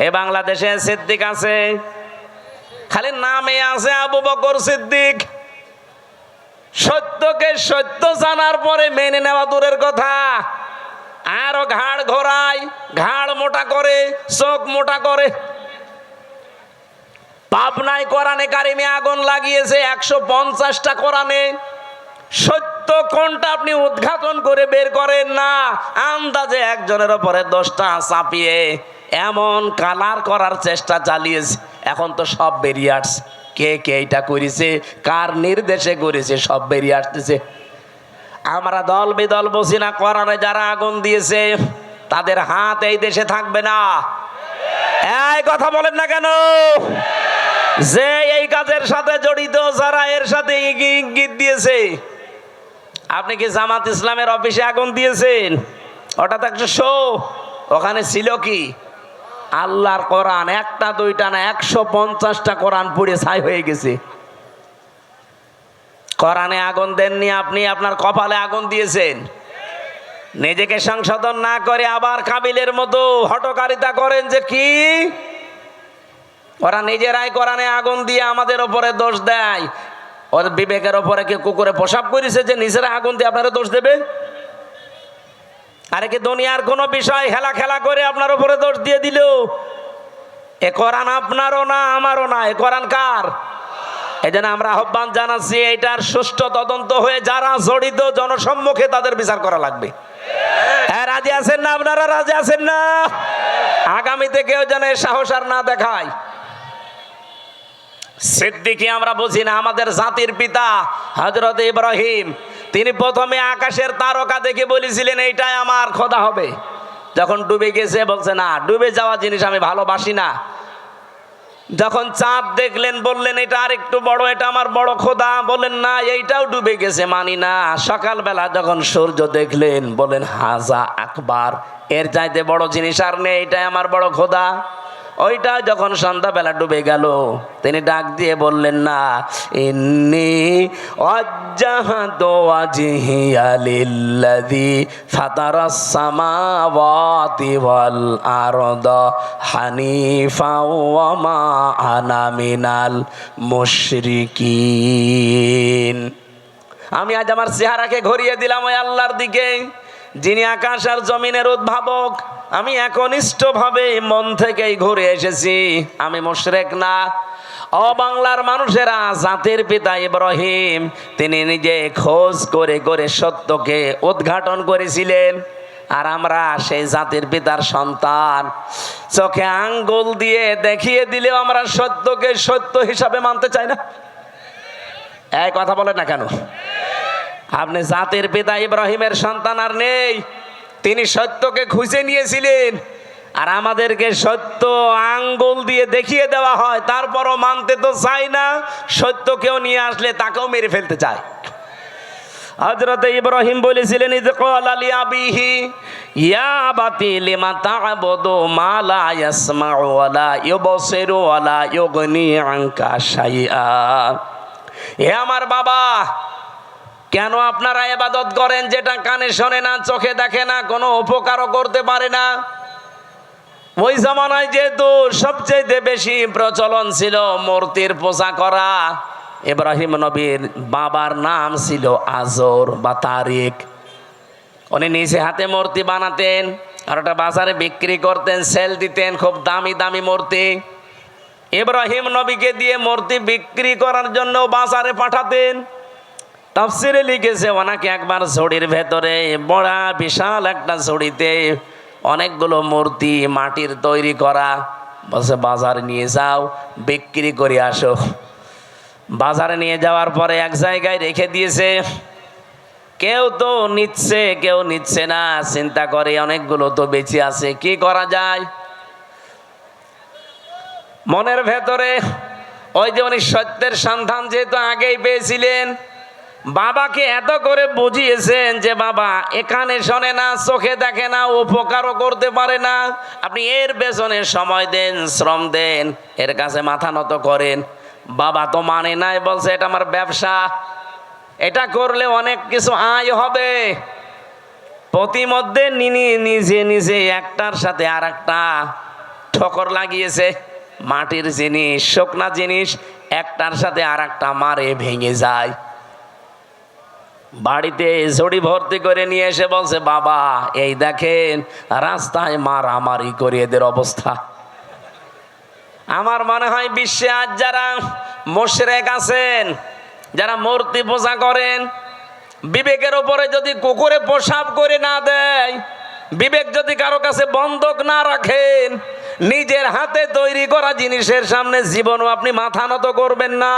এ বাংলাদেশে সিদ্দিক আছে, খালি নামে আছে আবু বকর সিদ্দিক। সত্যকে সত্য জানার পরে মেনে নেওয়া দূরের কথা, আরো ঘাড় ঘোরায়, ঘাড় মোটা করে, চোখ মোটা করে। পাবনায় কোরআনে কারিমে আগুন লাগিয়েছে 150টা কোরআনে। সত্য কোনটা আপনি উদ্ঘাটন করে বের করেন না, আন্দাজে একজনের ওপরে 10টা চাপিয়ে এমন কালার করার চেষ্টা চালিয়েছে। এখন তো সব বেরিয়ে আসছে, কে কে এটা করেছে, কার নির্দেশে করেছে, সব বেরিয়ে আসতেছে। আমরা দল বিদল বসি না, কোরআনে যারা আগুন দিয়েছে তাদের হাত এই দেশে থাকবে না। এই কথা বলেন না কেন? যে এই কাজের সাথে জড়িত, যারা এর সাথে ইঙ্গিত দিয়েছে। আপনি কি জামাত ইসলামের অফিসে আগুন দিয়েছেন? ওটা তো একটা শো। ওখানে ছিল কি? আল্লাহর কোরআন, একটা দুইটা না 150টা কোরআন পুড়ে ছাই হয়ে গেছে। কোরআনে আগুন দেননি আপনি, আপনার কপালে আগুন দিয়েছেন। নিজেকে সংশোধন না করে আবার কাবিলের মতো হটকারিতা করেন যে কি ওরা নিজেরাই কোরআনে আগুন দিয়ে আমাদের ওপরে দোষ দেয়। ওর বিবেকের ওপরে কি কুকুরে প্রসাব করেছে যে নিজেরা আগুন দিয়ে আপনারা দোষ দেবে? আরে কি দুনিয়ার কোনো বিষয় হেলা খেলা করে আপনার উপরে দোষ দিয়ে দিল? এ কোরআন আপনারও না, আমারও না, এ কোরআন কার? এই জন্য আমরা আহ্বান জানাচ্ছি, এটার সুষ্ঠু তদন্ত হয়ে যারা জড়িত জনসম্মুখে তাদের বিচার করা লাগবে। হ্যাঁ, রাজি আছেন না আপনারা? রাজি আছেন না? আগামীতে কেউ যেন সাহস আর না দেখায়। সিদ্দিকী আমরা বুঝি না, আমাদের জাতির পিতা হযরত ইব্রাহিম, তিনি প্রথমে আকাশের তারকা দেখে বলেছিলেন এইটাই আমার খোদা হবে। যখন ডুবে গেছে বলছে না, ডুবে যাওয়া জিনিস আমি ভালোবাসি না। যখন চাঁদ দেখলেন বললেন এটা আর একটু বড়, এটা আমার বড় খোদা। বললেন না, এইটাও ডুবে গেছে, মানি না। সকালবেলা যখন সূর্য দেখলেন বলেন হাজা আকবার, এর চাইতে বড় জিনিস আর নেই, এটাই আমার বড় খোদা। ওইটা যখন সন্ধ্যাবেলা ডুবে গেল, তিনি ডাক দিয়ে বললেন না, ইন্নী ওয়াজ্জাহতু ওয়াজহিয়া লিল্লাযী ফাতারাস সামাওয়াতি ওয়াল আরদা হানিফা ওয়া মা আনা মিনাল মুশরিকিন। আমি আজ আমার চেহারাকে ঘুরিয়ে দিলাম ওই আল্লাহর দিকে, যিনি আকাশ আর জমিনের উদ্ভাবক। আমি একনিষ্ঠভাবে মন থেকেই ঘুরে এসেছি, আমি মুশরিক না। ও বাংলার মানুষেরা, জাতির পিতা ইব্রাহিম তিনি নিজে খোঁজ করে করে সত্যকে উদ্ঘাটন করেছিলেন। আর আমরা সেই জাতির পিতার সন্তান, চোখে আঙ্গুল দিয়ে দেখিয়ে দিলেও আমরা সত্যকে সত্য হিসাবে মানতে চাই না। এই কথা বলেন না কেন? আপনি জাতির পিতা ইব্রাহিমের সন্তান আর নেই, তিনি সত্যকে খুঁজে নিয়েছিলেন। আর আমাদেরকে সত্য আঙ্গুল দিয়ে দেখিয়ে দেওয়া হয়, তারপরও মানতে তো চাই না। সত্য কেউ নিয়ে আসলে তাকেও মেরে ফেলতে চায়। হযরত ইব্রাহিম বলেছিলেন, ইয ক্বালা লিআবিহি ইয়া আবাতি লিমা তা'বুদু মা লা ইয়াসমা'ু ওয়া লা ইউবসিরু ওয়া লা ইউগনি আনকা শাইআ। হে আমার বাবা, কেন আপনারা ইবাদত করেন যেটা কানে শোনে না, চোখে দেখে না, কোনো উপকারও করতে পারে না? ওই জামানায় যেহেতু সবচেয়ে বেশি প্রচলন ছিল মূর্তির পূজা করা। ইব্রাহিম নবীর বাবার নাম ছিল আজর বা তারিক। উনি নিজে হাতে মূর্তি বানাতেন আর ওটা বাজারে বিক্রি করতেন, সেল দিতেন, খুব দামি দামি মূর্তি। ইব্রাহিম নবীকে দিয়ে মূর্তি বিক্রি করার জন্য বাজারে পাঠাতেন। তাফসিরে লিখেছে, ওনাকে একবার ঝুড়ির ভেতরে, বড় বিশাল একটা ঝুড়িতে অনেকগুলো মূর্তি মাটির তৈরি করা, বলছে বাজারে নিয়ে যাও, বিক্রি করে আসো। বাজারে নিয়ে যাওয়ার পরে এক জায়গায় রেখে দিয়েছে। কেউ তো নিচ্ছে, কেউ নিচ্ছে না। চিন্তা করে অনেকগুলো তো বেঁচে আছে, কি করা যায়? মনের ভেতরে ওই যে উনি সত্যের সন্ধান যেহেতু আগেই পেয়েছিলেন, বাবাকে এত করে বুঝিয়েছেন যে বাবা এখানে শোনে না, চোখে দেখে না, উপকারও করতে পারে না, আপনি এর পেছনে সময় দেন, শ্রম দেন, এর কাছে মাথা নত করেন। বাবা তো মানে নাই, বলছে এটা আমার ব্যবসা, এটা করলে অনেক কিছু আয় হবে। প্রতিমধ্যে নিজে নিজে একটার সাথে আর একটা ঠোকর লাগিয়েছে। মাটির জিনিস, শুকনা জিনিস একটার সাথে আর একটা মারে ভেঙে যায়। বাড়িতে ঝুড়ি ভর্তি করে নিয়ে এসে বলছে, বাবা এই দেখেন রাস্তায় মারামারি করে এদের অবস্থা। আমার মনে হয় বিশ্বে আজ যারা মুশরিক আছেন, যারা মূর্তি পূজা করেন, বিবেকের উপরে যদি কুকুরে প্রসাব করে না দেয়, বিবেক যদি কারো কাছে বন্ধক না রাখেন, নিজের হাতে তৈরি করা জিনিসের সামনে জীবনও আপনি মাথা নত করবেন না।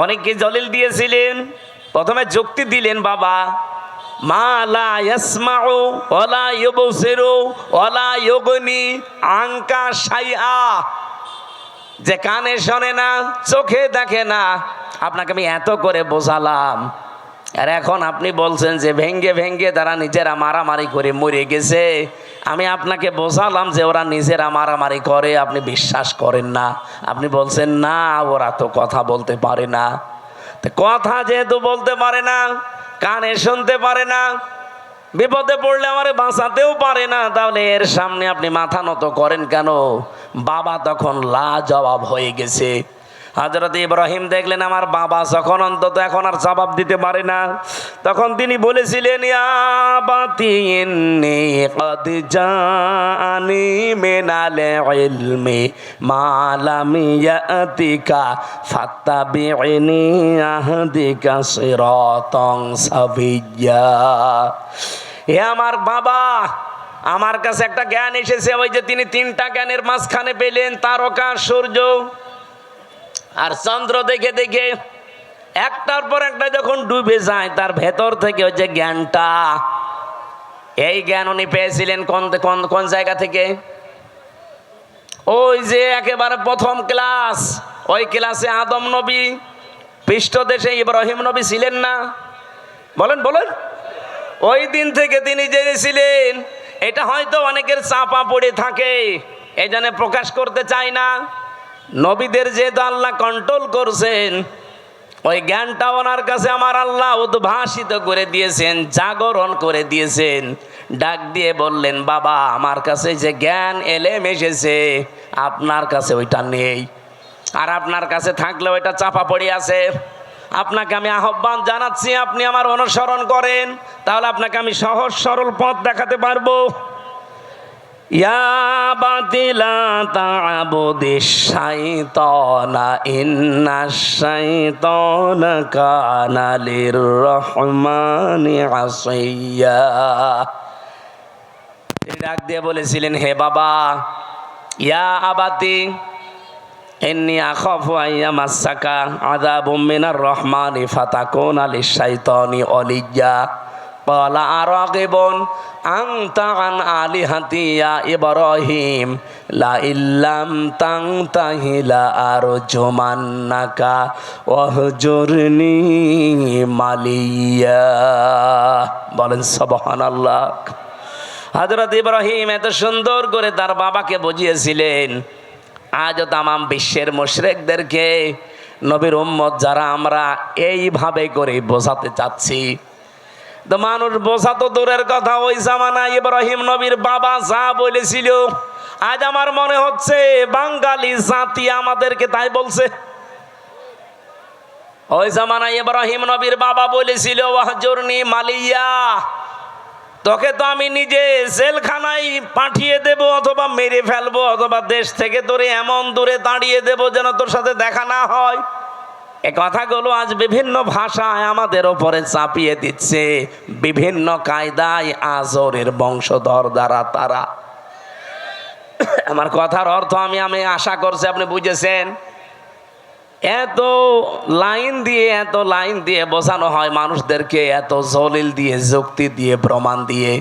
অনেকে দলিল দিয়েছিলেন, প্রথমে যুক্তি দিলেন, বাবা মা লা ইয়াসমাউ ওয়ালা ইউবসিরু ওয়ালা ইউগনি আনকা শাইআ, যে কানে শোনে না, চোখে দেখে না। আপনাকে আমি এত করে বোঝালাম, আর এখন আপনি বলছেন যে ভেঙ্গে ভেঙ্গে তারা নিজেরা মারামারি করে মরে গেছে। আমি আপনাকে বোঝালাম যে ওরা নিজেরা মারামারি করে, আপনি বিশ্বাস করেন না। আপনি বলছেন না ওরা তো কথা বলতে পারে না। তো কথা যেহেতু বলতে পারে না, কানে শুনতে পারে না, বিপদে পড়লে আমারে বাঁচাতেও পারে না, তাহলে এর সামনে আপনি মাথা নত করেন কেন? বাবা তখন লাজবাব হয়ে গেছে। হযরত ইব্রাহিম দেখলেন আমার বাবা যখন অন্তত এখন আর জবাব দিতে পারে না, তখন তিনি বলেছিলেন, ইয়া আবাতি ইন্নী ক্বাদ জাআনি মিনাল ইলমি মা লাম ইয়াতিকা ফাত্তাবি'নি আহদিকা সিরাতান সাবিয়্যা। হে আমার বাবা, আমার কাছে একটা জ্ঞান এসেছে। ওই যে তিনি তিনটা জ্ঞানের মাঝখানে পেলেন, তারকা, সূর্য আর চন্দ্র দেখে দেখে একটার পর একটা যখন ডুবে যায়, তার ভেতর থেকে ওই যে জ্ঞানটা, এই জ্ঞান উনি পেয়েছিলেন কোন জায়গা থেকে? ওই যে একেবারে প্রথম ক্লাস, ওই ক্লাসে আদম নবী, পৃষ্ঠদেশে ইব্রাহিম নবী ছিলেন না? বলেন বলেন। ওই দিন থেকে তিনি জেনেছিলেন। এটা হয়তো অনেকের চাপা পড়ে থাকে, এই জন্য প্রকাশ করতে চায় না। নবীদের যেহেতু আল্লাহ কন্ট্রোল করছেন, ওই জ্ঞানটা ওনার কাছে আমার আল্লাহ উদ্ভাসিত করে দিয়েছেন, জাগরণ করে দিয়েছেন। ডাক দিয়ে বললেন, বাবা আমার কাছে যে জ্ঞান এলেম এসেছে, আপনার কাছে ওইটা নেই, আর আপনার কাছে থাকলে ওইটা চাপা পড়ে আছে। আপনাকে আমি আহ্বান জানাচ্ছি, আপনি আমার অনুসরণ করেন, তাহলে আপনাকে আমি সহজ সরল পথ দেখাতে পারবো। ইয়া বাতিলা তা'বুদিশ শাইতানা ইন্নাশ শাইতানা কানা লির-রহমানি আসিয়্যা। তিনি ডাক দিয়ে বলেছিলেন, হে বাবা, ইয়া আবাতি ইন্নী আখাফু আইয়ামাসসাকা আযাবুম মিনার রহমানি ফাতাকুনা লিশ-শাইতানি ওলিয়্যা। ক্বালা আরাগিবুন আনতা আন আলিহাতি ইয়া ইব্রাহিম লা ইল্লাম তানতাহি লা আরজুমান্নাকা ওয়াহজুরনি মালিয়া। বলেন সুবহানাল্লাহ। হযরত ইব্রাহিম এত সুন্দর করে তার বাবাকে বুঝিয়েছিলেন। আজও তামাম বিশ্বের মুশরিকদেরকে, নবীর উম্মত যারা আমরা এইভাবে করে বোঝাতে চাচ্ছি। তো মানুষ বোঝা তো দূরের কথা, ওই জামানায় ইব্রাহিম নবীর বাবা যা বলেছিল, আজ আমার মনে হচ্ছে বাঙালি জাতি আমাদেরকে তাই বলছে। ওই জামানায় ইব্রাহিম নবীর বাবা বলেছিল, ওয়াহজুরনি মালিয়া, তোকে তো আমি নিজে জেলখানায় পাঠিয়ে দেব, অথবা মেরে ফেলবো, অথবা দেশ থেকে তোরে এমন দূরে দাঁড়িয়ে দেব যেন তোর সাথে দেখা না হয়। এ কথাগুলো আজ বিভিন্ন ভাষায় আমাদের ওপরে চাপিয়ে দিচ্ছে, বিভিন্ন কায়দায় আজরের বংশধর দ্বারা তারা। আমার কথার অর্থ আমি আশা করছি আপনি বুঝেছেন। এত লাইন দিয়ে বোঝানো হয় মানুষদেরকে, এত জলিল দিয়ে, যুক্তি দিয়ে, প্রমাণ দিয়ে।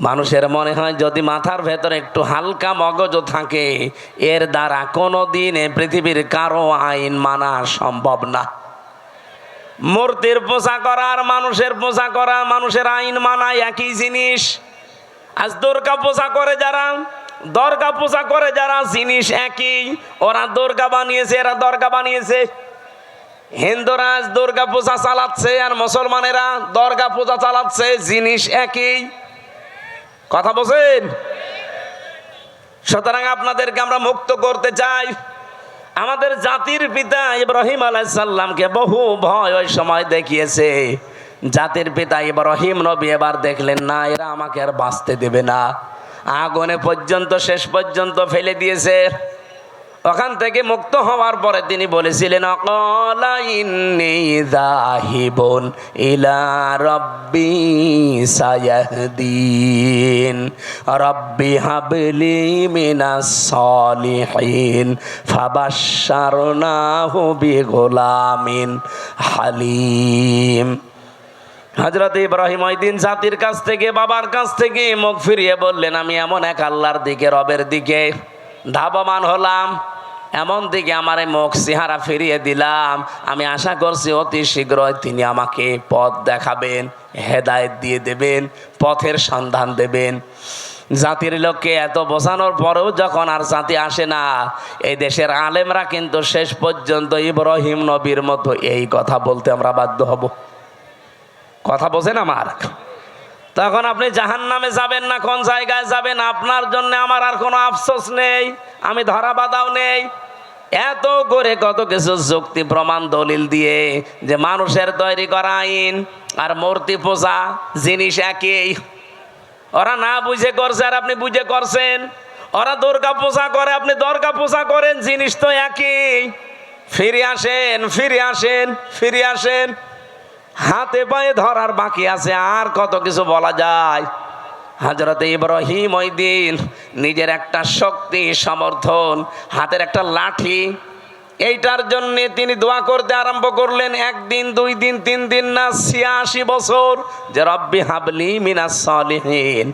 মানুষের মনে হয় যদি মাথার ভেতরে একটু হালকা মগজ থাকে, এর দ্বারা কোনো দিন পৃথিবীর কারো আইন মানা সম্ভব না। মূর্তির পূজা করা আর মানুষের পূজা করা, মানুষের আইন মানা একই জিনিস। আজ দুর্গা পূজা করে যারা, দরগা পূজা করে যারা, জিনিস একই। ওরা দুর্গা বানিয়েছে, এরা দরগা বানিয়েছে। হিন্দুরা আজ দুর্গা পূজা চালাচ্ছে আর মুসলমানেরা দরগা পূজা চালাচ্ছে, জিনিস একই। কথা বলছেন? সুতরাং আপনাদেরকে আমরা মুক্ত করতে চাই। আমাদের জাতির পিতা ইব্রাহিম আলাইহিস সালামকে বহু ভয় ওই সময় দেখিয়েছে। জাতির পিতা ইব্রাহিম নবী এবার দেখলেন, না এরা আমাকে আর বাঁচতে দেবে না, আগুনে পর্যন্ত শেষ পর্যন্ত ফেলে দিয়েছে। ওখান থেকে মুক্ত হওয়ার পরে তিনি বলেছিলেন, অকালা ইন্নী যাহিবুন ইলা রাব্বি সায়াহদিন রাব্বি হাবলি মিনাস সালিহিন ফাবাশশারনাহু বিগুলামিন হালিম। হযরত ইব্রাহিম ওই দিন জাতির কাছ থেকে, বাবার কাছ থেকে মুখ ফিরিয়ে বললেন, আমি এমন এক আল্লাহর দিকে, রবের দিকে ধাবমান হলাম, এমন দিকে আমার মুখ চেহারা ফিরিয়ে দিলাম, আমি আশা করছি অতি শীঘ্রই তিনি আমাকে পথ দেখাবেন, হেদায়েত দিয়ে দেবেন, পথের সন্ধান দেবেন। জাতির লোককে এত বোঝানোর পরেও যখন আর জাতি আসে না, এই দেশের আলেমরা কিন্তু শেষ পর্যন্ত ইব্রাহিম নবীর মতো এই কথা বলতে আমরা বাধ্য হব। কথা বোঝেন আমার? তখন আপনি জাহান্নামে যাবেন না, কোন জায়গায় যাবেন, আপনার জন্য আমার আর কোনো আফসোস নেই, আমি ধরা বাঁধাও নেই। এত করে কত কিছু যুক্তি প্রমাণ দলিল দিয়ে যে মানুষের তৈরি করা আইন আর মূর্তি পূজা জিনিস একই, ওরা না বুঝে করছে আর আপনি বুঝে করছেন, ওরা দুর্গা পূজা করে আপনি দুর্গা পূজা করেন, জিনিস তো একই। ফিরে আসেন, ফিরে আসেন, ফিরে আসেন। হাতে পায়ে ধরার বাকি আছে, আর কত কিছু বলা যায়। হযরত ইব্রাহিম ওই দিন নিজের একটা শক্তি, সমর্থন, হাতের একটা লাঠি, এইটার জন্য তিনি দোয়া করতে আরম্ভ করলেন। একদিন, 2 দিন, 3 দিন না, 86 বছর, যে রব্বি হাবলি মিনাস সালিহিন,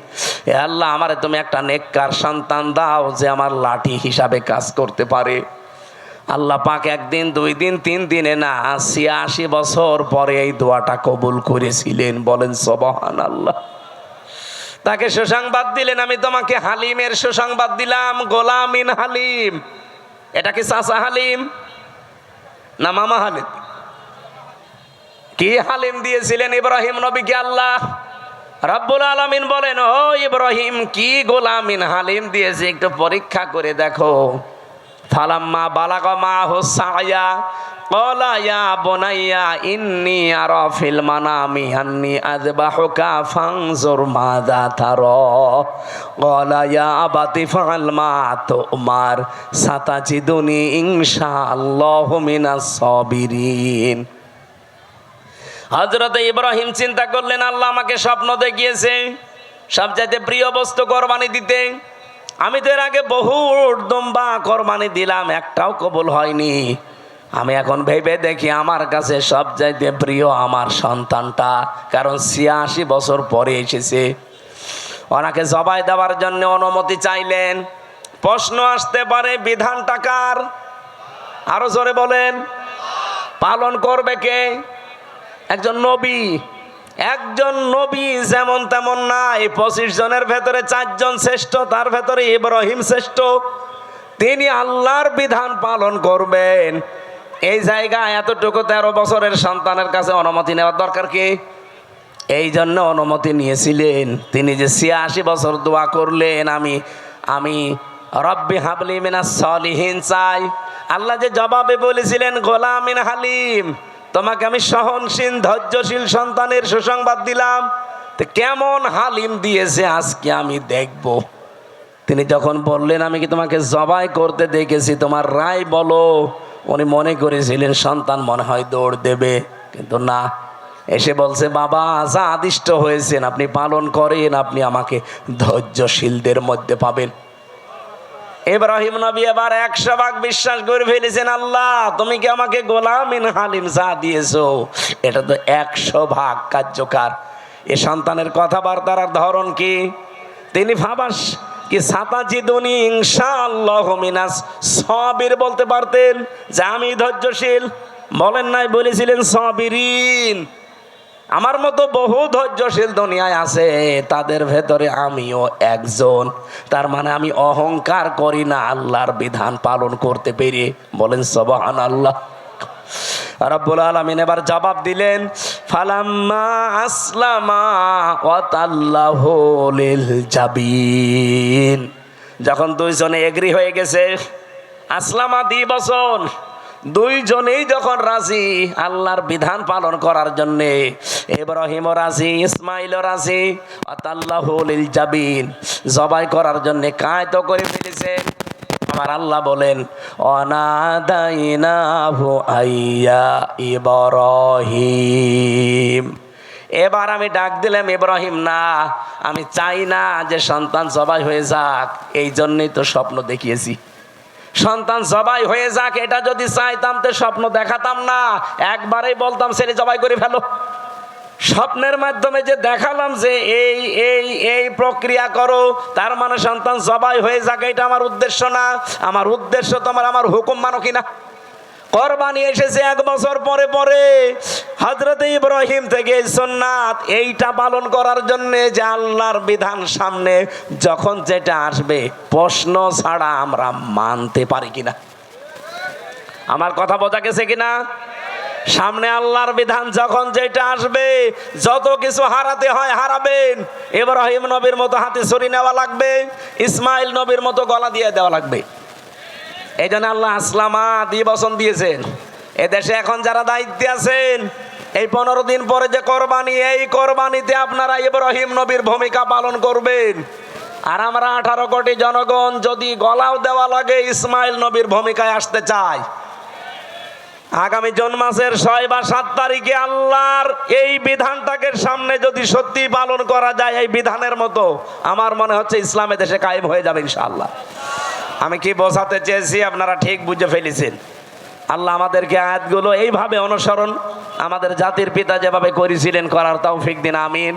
হে আল্লাহ আমারে তুমি একটা নেককার সন্তান দাও যে আমার লাঠি হিসাবে কাজ করতে পারে। আল্লাহ পাক 1 দিন, 2 দিন, 3 দিনে না, 86 বছর পরে এই দোয়াটা কবুল করেছিলেন। বলেন সুবহানাল্লাহ। তাকে সুসংবাদ দিলেন, আমি তোমাকে হালিমের সুসংবাদ দিলাম, গোলামিন হালিম। এটা কি চাচা হালিম না মামা হালিম? কি হালিম দিয়েছিলেন ইব্রাহিম নবীকে আল্লাহ রাব্বুল আলামিন? বলেন, ও ইব্রাহিম, কি গোলামিন হালিম দিয়েছে, একটু পরীক্ষা করে দেখো। ফালাম্মা বালাগা মাহু সায়া ক্বালা ইয়া বুনাইয়া ইন্নী আরা ফিল মানামি আন্নী আযবাহুকা ফানজুর মাযা তারা ক্বালা ইয়া আবাতি ফাআল মা তুমার সাতাজিদুনি ইনশাআল্লাহু মিনাস সাবিরিন। হযরত ইব্রাহিম চিন্তা করলেন, আল্লাহ আমাকে স্বপ্ন দেখিয়েছে সবচাইতে প্রিয় বস্তু কোরবানি দিতে। আমি তো এর আগে বহু দুম্বা কোরবানি দিলাম, একটাও কবুল হয়নি। আমি এখন ভেবে দেখি আমার কাছে সবচাইতে প্রিয় আমার সন্তানটা, কারণ 86 বছর পরে এসেছে। ওনাকে জবাই দেওয়ার জন্য অনুমতি চাইলেন। প্রশ্ন আসতে পারে, বিধানটা কার? আরো জোরে বলেন। পালন করবে কে? একজন নবী। একজন নবী যেমন তেমন নাই, 25 জনের ভেতরে 4 জন শ্রেষ্ঠ, তার ভেতরে ইব্রাহিম শ্রেষ্ঠ। তিনি আল্লাহর বিধান পালন করবেন, এই জায়গায় এতটুকু 13 বছরের সন্তানের কাছে অনুমতি নেওয়ার দরকার কি? এই জন্য অনুমতি নিয়েছিলেন। তিনি যে 86 বছর দোয়া করলেন, আমি রব্বি হাবলি মিনাস সালিহিন চাই। আল্লাহ যে জবাবে বলেছিলেন গোলামিন হালিম, তোমাকে আমি সহনশীল, ধৈর্যশীল সন্তানের সুসংবাদ দিলাম। তো কেমন হালিম দিয়েছে আজকে আমি দেখব। তিনি যখন বললেন, আমি কি তোমাকে জবাই করতে দেখেছি, তোমার রায় বলো, উনি মনে করেছিলেন সন্তান মনে হয় দৌড় দেবে, কিন্তু না, এসে বলছে, বাবা যা আদিষ্ট হয়েছেন আপনি পালন করেন, আপনি আমাকে ধৈর্যশীলদের মধ্যে পাবেন। ইব্রাহিম নবী এবার 100 ভাগ বিশ্বাস করে ফেলেছেন, আল্লাহ তুমি কি আমাকে গোলামিন হালিম যা দিয়েছো, এটা তো 100 ভাগ কার্যকর। এ সন্তানের কথাবার্তার ধরন কি? তিনি ভাবাস কি সাতাজিদুনি ইনশাআল্লাহু মিনাস সাবির বলতে পারতেন, যে আমি ধৈর্যশীল। বলেন নাই, বলেছিলেন সাবিরিন। আমার মতো বহু ধৈর্যশীল দুনিয়ায় আছে, তাদের ভেতরে আমিও একজন। তার মানে আমি অহংকার করি না আল্লাহর বিধান পালন করতে পেরে। বলেন সুবহানাল্লাহ। রব্বুল আলামিন এবার জবাব দিলেন, ফালাম্মা আসলামা ওয়া তাল্লাহু লিল জাবিন। যখন 2 জনে এগ্রি হয়ে গেছে, আসলামা 2 বছর, 2 জনেই যখন রাজি আল্লাহর বিধান পালন করার জন্য, ইব্রাহিমও রাজি, ইসমাইলও রাজি, আতাল্লাহু লিল জাবিন, জবাই করার জন্য কায়ত করে ফেলেছে। আমার আল্লাহ বলেন, অনাদাইনাহু আইয়া ইব্রাহিম। এবার আমি ডাক দিলাম, ইব্রাহিম না, আমি চাই না যে সন্তান জবাই হয়ে যাক, এই জন্যই তো স্বপ্ন দেখিয়েছি। সন্তান জবাই হয়ে যাক, এটা যদি চাইতাম তো স্বপ্ন দেখাতাম না, একবারেই বলতাম ছেলে জবাই করে ফেলো। স্বপ্নের মাধ্যমে যে দেখালাম যে এই এই এই প্রক্রিয়া করো, তার মানে সন্তান জবাই হয়ে যাক, এটা আমার উদ্দেশ্য না। আমার উদ্দেশ্য তোমার আমার হুকুম মানো কিনা। কোরবানি এসেছে 1 বছর পরে পরে, হযরত ইব্রাহিম থেকে সুন্নাত এইটা পালন করার জন্য যে আল্লাহর বিধান সামনে যখন যেটা আসবে প্রশ্ন ছাড়া আমরা মানতে পারি কিনা। আমার কথা বোঝা গেছে কিনা? সামনে আল্লাহর বিধান যখন যেটা আসবে, যত কিছু হারাতে হয় হারাবেন। ইব্রাহিম নবীর মতো হাতে ছুরি নেওয়া লাগবে, ইসমাইল নবীর মতো গলা দিয়ে দেওয়া লাগবে। এই জন্য আল্লাহ আসলামা দিয়ে বচন দিয়েছেন। এদেশে এখন যারা দায়িত্বে আছেন, এই 15 দিন পরে যে কোরবানি, এই কোরবানিতে আপনারা ইব্রাহিম নবীর ভূমিকা পালন করবেন। আর আমরা 18 কোটি জনগণ যদি গলাও দেওয়া লাগে ইসমাইল নবীর ভূমিকায় আসতে চাই। আগামী জুন মাসের 6 বা 7 তারিখে আল্লাহর এই বিধানটাকে সামনে যদি সত্যি পালন করা যায় এই বিধানের মতো, আমার মনে হচ্ছে ইসলামে দেশে কায়েম হয়ে যাবে ইনশাআল্লাহ। আমি কি বোঝাতে চেয়েছি আপনারা ঠিক বুঝে ফেলেছেন। আল্লাহ আমাদেরকে আয়াতগুলো এইভাবে অনুসরণ, আমাদের জাতির পিতা যেভাবে করেছিলেন করার তৌফিক দিন, আমিন।